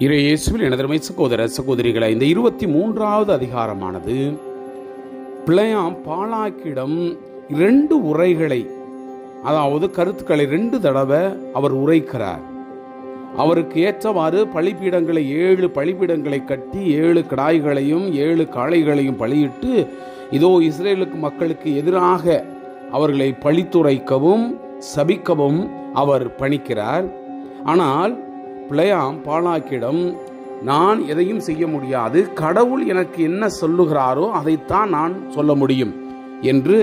இயேசுவில் எனதருமை சகோதர சகோதரிகளை, இந்த 23வது அதிகாரமானது பிலேயாம் பாலாக்கிடம் 2 உரைகளை, அதாவது கருத்துக்களை 2 தடவை அவர் உரைக்கிறார். அவருக்கு ஏற்றவாறு பலிபீடங்களை 7 பலிபீடங்களை கட்டி 7 கிடாய்களையும் 7 காளைகளையும் பலியிட்டு, இதோ இஸ்ரேலுக்கு மக்களுக்கு எதிராக அவர்களை பழித்துரைக்கவும் சபிக்கவும் அவர் பணிக்கிறார். ஆனால் பிலேயாம் பாலாக்கிடம், நான் எதையும் செய்ய முடியாது, கடவுள் எனக்கு என்ன சொல்லுகிறாரோ அதைத்தான் நான் சொல்ல முடியும் என்று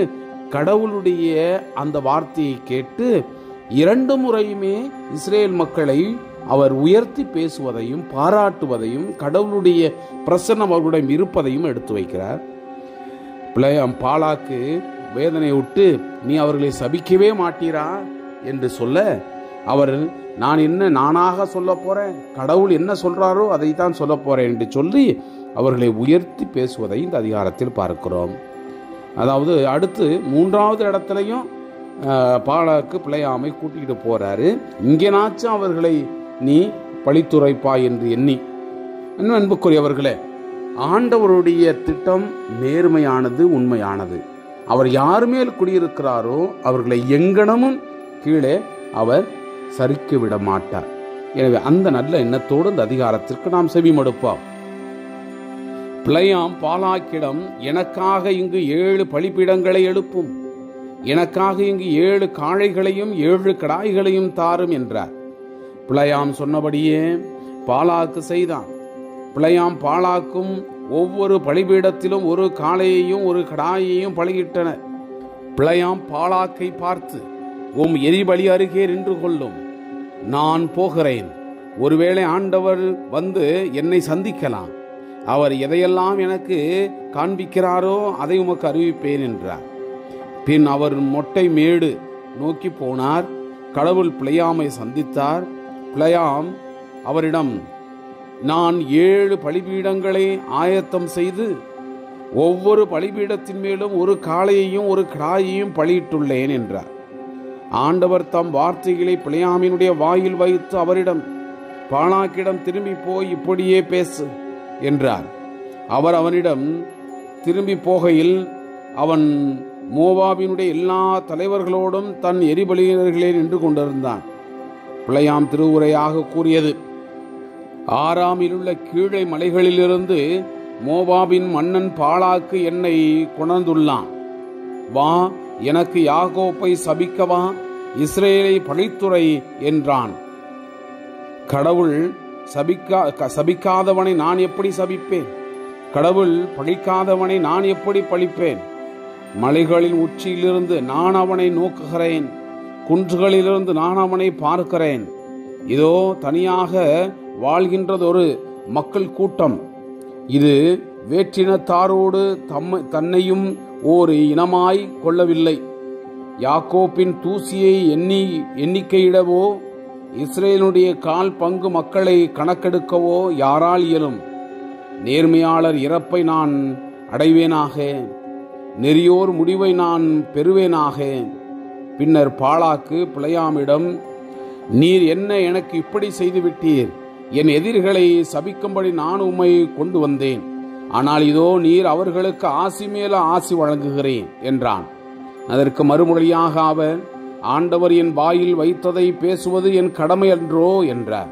கடவுளுடைய அந்த வார்த்தையை கேட்டு 2 முறையுமே இஸ்ரேல் மக்களை அவர் உயர்த்தி பேசுவதையும் பாராட்டுவதையும் கடவுளுடைய பிரசன்னம் அவர்களுடன் இருப்பதையும் எடுத்து வைக்கிறார். பிலேயாம் பாலாக்கு வேதனை விட்டு, நீ அவர்களை சபிக்கவே மாட்டீரா என்று சொல்ல, அவர் நானாக சொல்ல போறேன், கடவுள் என்ன சொல்றாரோ அதை தான் சொல்ல போறேன் என்று சொல்லி அவர்களை உயர்த்தி பேசுவதை இந்த அதிகாரத்தில் பார்க்கிறோம். அதாவது அடுத்து 3வது இடத்துலையும் பாலாக்கு பிலேயாமை கூட்டிகிட்டு போறாரு. இங்கேனாச்சும் அவர்களை நீ பழித்துரைப்பாய் என்று எண்ணி. அன்புக்குரியவர்களே, ஆண்டவருடைய திட்டம் நேர்மையானது, உண்மையானது. அவர் யார் மேல் குடியிருக்கிறாரோ அவர்களை எங்கனமும் கீழே அவர் சரிக்க விட மாட்டார். எனவே அந்த நல்ல எண்ணத்தோடு இந்த அதிகாரத்திற்கு நாம் செவிமடுப்போம். பிலேயாம் பாலாக்கிடம், எனக்காக இங்கு 7 பலிபீடங்களை எழுப்பும், எனக்காக இங்கு 7 காளைகளையும் 7 கிடாய்களையும் தாரும் என்றார். பிலேயாம் சொன்னபடியே பாலாக்கு செய்தான். பிலேயாம் பாலாக்கும் ஒவ்வொரு பலிபீடத்திலும் ஒரு காளையையும் ஒரு கிடாயையும் பலியிட்டனர். பிலேயாம் பாலாக்கை பார்த்து, உம் எரிபலி அருகே நின்று கொள்ளும், நான் போகிறேன். ஒருவேளை ஆண்டவர் வந்து என்னை சந்திக்கலாம், அவர் எதையெல்லாம் எனக்கு காண்பிக்கிறாரோ அதை உமக்கு அறிவிப்பேன் என்றார். பின் அவர் மொட்டை மேடு நோக்கி போனார். கடவுள் பிலேயாமை சந்தித்தார். பிலேயாம் அவரிடம், நான் 7 பலிபீடங்களை ஆயத்தம் செய்து ஒவ்வொரு பலிபீடத்தின் மேலும் ஒரு காளையையும் ஒரு கிடாயையும் பலியிட்டுள்ளேன் என்றார். ஆண்டவர் தம் வார்த்தைகளை பிலேயாமினுடைய வாயில் வைத்து அவரிடம், பாலாக்கிடம் திரும்பி போய் இப்படியே பேசு என்றார். அவர் அவனிடம் திரும்பி போகையில் அவன் மோவாபினுடைய எல்லா தலைவர்களோடும் தன் எரிபலியினர்களே நின்று கொண்டிருந்தான். பிலேயாம் திருவுரையாக கூறியது, ஆராமில் உள்ள கீழே மலைகளிலிருந்து மோவாபின் மன்னன் பாலாக்கு என்னை கொணர்ந்துள்ளான். வா, எனக்கு யாக்கோப்பை சபிக்கவா, இஸ்ரேலை பழித்துரை என்றான். கடவுள் சபிக்காதவனை நான் எப்படி சபிப்பேன்? கடவுள் பழிக்காதவனை நான் எப்படி பழிப்பேன்? மலைகளின் உச்சியிலிருந்து நான் அவனை நோக்குகிறேன், குன்றுகளிலிருந்து நான் அவனை பார்க்கிறேன். இதோ தனியாக வாழ்கின்றதொரு மக்கள் கூட்டம், இது வேற்றினத்தாரோடு தன்னையும் ஓர் இனமாய் கொள்ளவில்லை. யாக்கோப்பின் தூசியை எண்ணிக்கையிடவோ இஸ்ரேலுடைய 1/4 பங்கு மக்களை கணக்கெடுக்கவோ யாரால் இயலும்? நேர்மையாளர் இறப்பை நான் அடைவேனாக, நெறியோர் முடிவை நான் பெறுவேனாக. பின்னர் பாலாக்கு பிலேயாமிடம், நீர் என்ன எனக்கு இப்படி செய்துவிட்டீர்? என் எதிரிகளை சபிக்கும்படி நான் உம்மை கொண்டு வந்தேன். ஆனால் இதோ நீர் அவர்களுக்கு ஆசி மேல ஆசி வழங்குகிறேன் என்றான். அதற்கு மறுமொழியாக அவர், ஆண்டவர் என் வாயில் வைத்ததை பேசுவது என் கடமை அன்றோ என்றார்.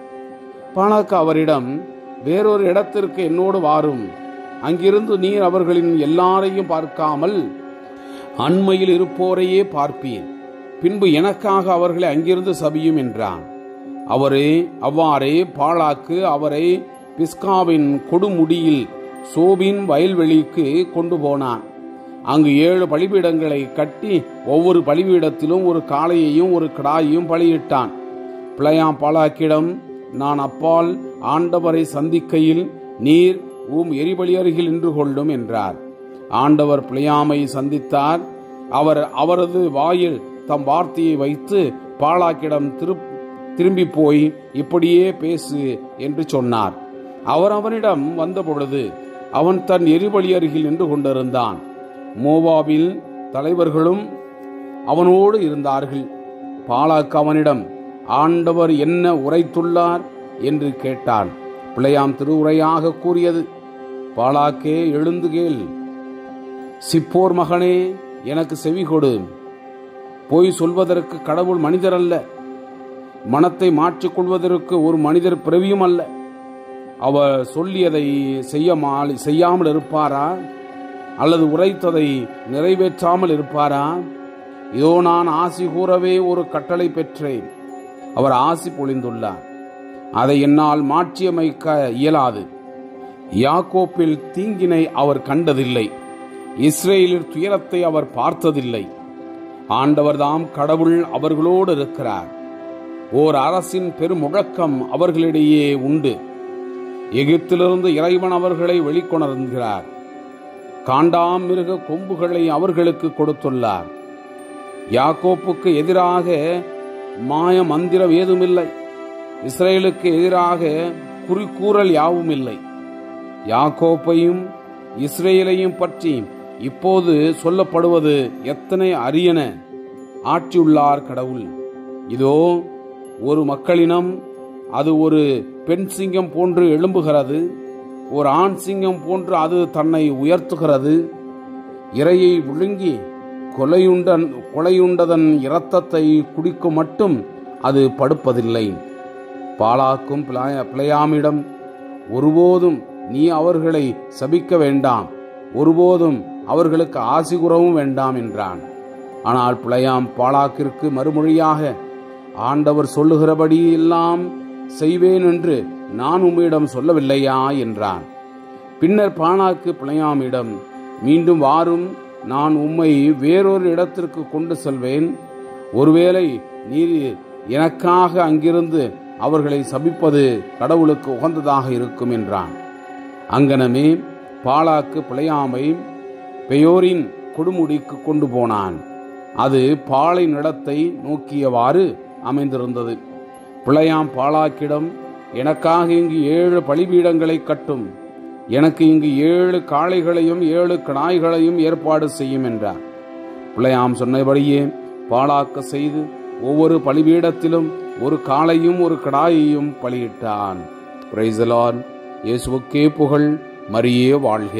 பாலாக்கு அவரிடம், வேறொரு இடத்திற்கு என்னோடு வாரும், அங்கிருந்து நீர் அவர்களின் எல்லாரையும் பார்க்காமல் அண்மையில் இருப்போரையே பார்ப்பீர், பின்பு எனக்காக அவர்களை அங்கிருந்து சபியும் என்றான். அவ்வாறே பாலாக்கு அவரை பிஸ்காவின் கொடுமுடியில் சோபின் வயல்வெளிக்கு கொண்டு போனான். அங்கு 7 பலிபீடங்களை கட்டி ஒவ்வொரு பலிபீடத்திலும் ஒரு காளையையும் ஒரு கிடாயையும் பலியிட்டான். பிலேயாம் பாலாக்கிடம், நான் அப்பால் ஆண்டவரை சந்திக்கையில் நீர் எரிபலி அருகில் நின்று கொள்ளும் என்றார். ஆண்டவர் பிலேயாமை சந்தித்தார். அவர் அவரது வாயில் தம் வார்த்தையை வைத்து பாலாக்கிடம் திரும்பி போய் இப்படியே பேசு என்று சொன்னார். அவர் அவனிடம் வந்தபொழுது அவன் தன் எரிபலி அருகில் நின்று கொண்டிருந்தான். மோவாபில் தலைவர்களும் அவனோடு இருந்தார்கள். பாலாக் அவனிடம், ஆண்டவர் என்ன உரைத்துள்ளார் என்று கேட்டான். பிழையாம் திருவுரையாக கூறியது, பாலாக்கே எழுந்து கேள், சிப்போர் மகனே எனக்கு செவி கொடு. பொய் சொல்வதற்கு கடவுள் மனிதர் அல்ல, மனத்தை மாற்றிக்கொள்வதற்கு ஒரு மனிதர் பிறவியும் அல்ல. அவர் சொல்லியதை செய்யாமல் இருப்பாரா, அல்லது உரைத்ததை நிறைவேற்றாமல் இருப்பாரா? இதோ நான் ஆசி கூறவே ஒரு கட்டளை பெற்றேன், அவர் ஆசி பொழிந்துள்ளார், அதை என்னால் மாற்றியமைக்க இயலாது. யாக்கோப்பில் தீங்கினை அவர் கண்டதில்லை, இஸ்ரேலில் துயரத்தை அவர் பார்த்ததில்லை. ஆண்டவர்தாம் கடவுள் அவர்களோடு இருக்கிறார். ஓர் அரசின் பெருமுழக்கம் அவர்களிடையே உண்டு. எகிப்திலிருந்து இறைவன் அவர்களை வெளிக்கொணர்கிறார். காண்டாம் மிருக கொம்புகளை அவர்களுக்கு கொடுத்துள்ளார். யாக்கோப்புக்கு எதிராக மாய மந்திரம் ஏதுமில்லை, இஸ்ரேலுக்கு எதிராக குறிக்கூறல் யாவும் இல்லை. யாக்கோப்பையும் இஸ்ரேலையும் பற்றி இப்போது சொல்லப்படுவது எத்தனை அரியன! ஆட்சியுள்ளார் கடவுள். இதோ ஒரு மக்களினம், அது ஒரு பெண் சிங்கம் போன்று எழும்புகிறது, ஒரு ஆண் சிங்கம் போன்று அது தன்னை உயர்த்துகிறது. இரையை விழுங்கி கொலையுண்டதன் இரத்தத்தை குடிக்கும் மட்டும் அது படுப்பதில்லை. பாலாக்கும் பிழையாமிடம், ஒருபோதும் நீ அவர்களை சபிக்க வேண்டாம், ஒருபோதும் அவர்களுக்கு ஆசி கூறவும் வேண்டாம் என்றான். ஆனால் பிழையாம் பாலாக்கிற்கு மறுமொழியாக, ஆண்டவர் சொல்லுகிறபடி எல்லாம் செய்வேன் என்று நான் உம்மிடம் சொல்லவில்லையா என்றான். பின்னர் பாலாக்கு பிழையாமிடம், மீண்டும் வாரும், நான் உம்மை வேறொரு இடத்திற்கு கொண்டு செல்வேன். ஒருவேளை நீர் எனக்காக அங்கிருந்து அவர்களை சபிப்பது கடவுளுக்கு உகந்ததாக இருக்கும் என்றான். அங்கனமே பாலாக்கு பிழையாமை பெயோரின் கொடுமுடிக்கு கொண்டு போனான். அது பாலை நிலத்தை நோக்கியவாறு அமைந்திருந்தது. பிழையாம் பாலாக்கிடம், எனக்காக இங்கு 7 பலிபீடங்களை கட்டும், எனக்கு இங்கு 7 காளைகளையும் 7 கடாய்களையும் ஏற்பாடு செய்யும் என்றார். பிழையாம் சொன்னபடியே பாலாக்க செய்து ஒவ்வொரு பலிபீடத்திலும் ஒரு காளையும் ஒரு கடாயையும் பலியிட்டான். Praise the Lord. இயேசுவுக்கே புகழ், மரியே வாழ்க.